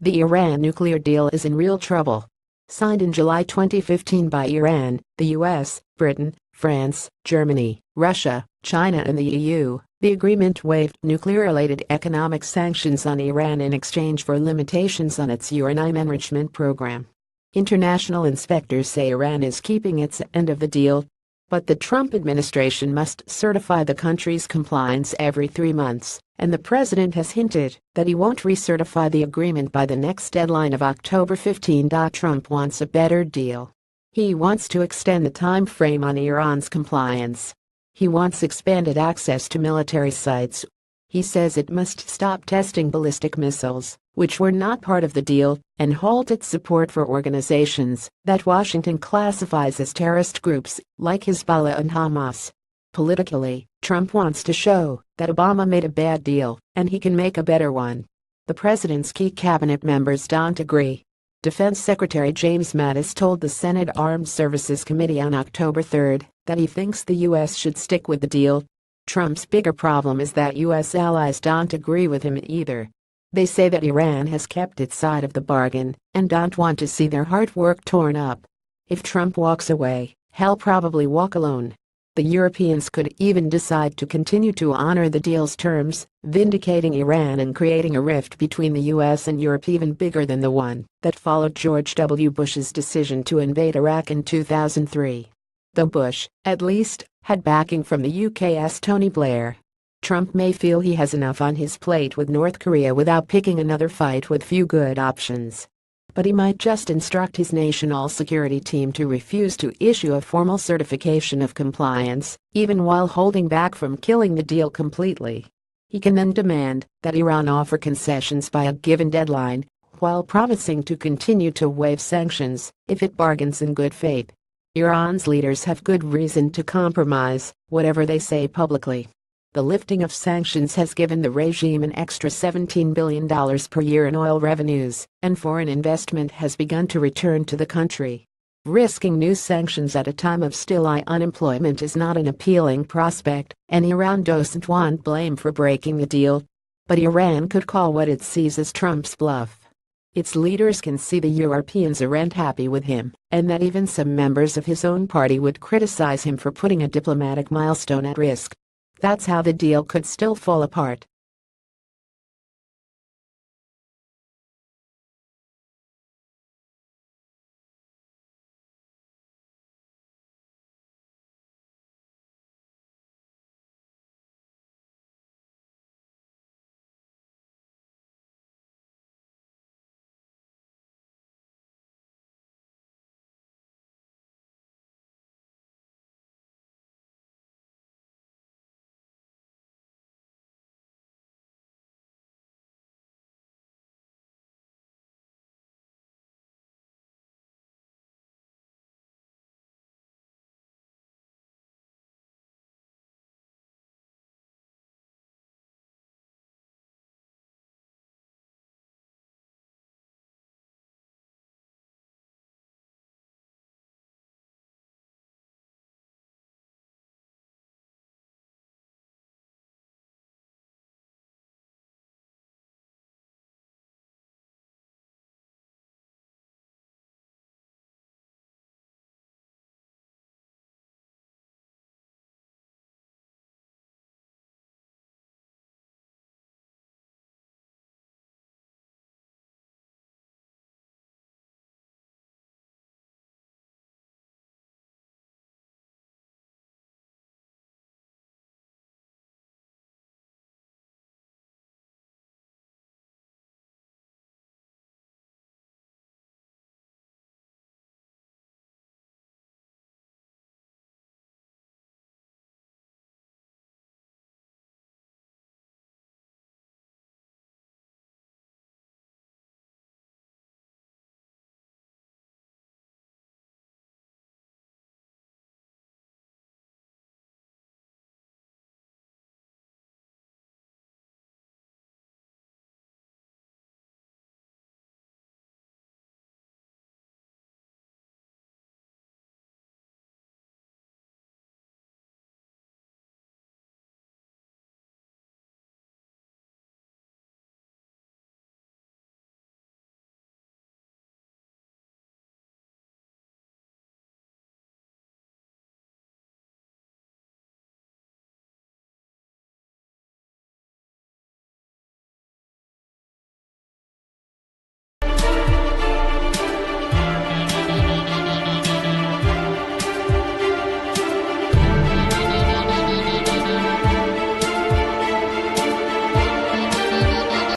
The Iran nuclear deal is in real trouble. Signed in July 2015 by Iran, the US, Britain, France, Germany, Russia, China and the EU, the agreement waived nuclear-related economic sanctions on Iran in exchange for limitations on its uranium enrichment program. International inspectors say Iran is keeping its end of the deal, but the Trump administration must certify the country's compliance every 3 months, and the president has hinted that he won't recertify the agreement by the next deadline of October 15. Trump wants a better deal. He wants to extend the time frame on Iran's compliance. He wants expanded access to military sites. He says it must stop testing ballistic missiles, which were not part of the deal, and halt its support for organizations that Washington classifies as terrorist groups, like Hezbollah and Hamas. Politically, Trump wants to show that Obama made a bad deal, and he can make a better one. The president's key cabinet members don't agree. Defense Secretary James Mattis told the Senate Armed Services Committee on October 3 that he thinks the U.S. should stick with the deal. Trump's bigger problem is that U.S. allies don't agree with him either. They say that Iran has kept its side of the bargain and don't want to see their hard work torn up. If Trump walks away, he'll probably walk alone. The Europeans could even decide to continue to honor the deal's terms, vindicating Iran and creating a rift between the U.S. and Europe even bigger than the one that followed George W. Bush's decision to invade Iraq in 2003. Though Bush, at least, had backing from the UK's Tony Blair. Trump may feel he has enough on his plate with North Korea without picking another fight with few good options. But he might just instruct his national security team to refuse to issue a formal certification of compliance, even while holding back from killing the deal completely. He can then demand that Iran offer concessions by a given deadline, while promising to continue to waive sanctions if it bargains in good faith. Iran's leaders have good reason to compromise, whatever they say publicly. The lifting of sanctions has given the regime an extra $17 billion per year in oil revenues, and foreign investment has begun to return to the country. Risking new sanctions at a time of still high unemployment is not an appealing prospect, and Iran doesn't want blame for breaking the deal. But Iran could call what it sees as Trump's bluff. Its leaders can see the Europeans aren't happy with him, and that even some members of his own party would criticize him for putting a diplomatic milestone at risk. That's how the deal could still fall apart.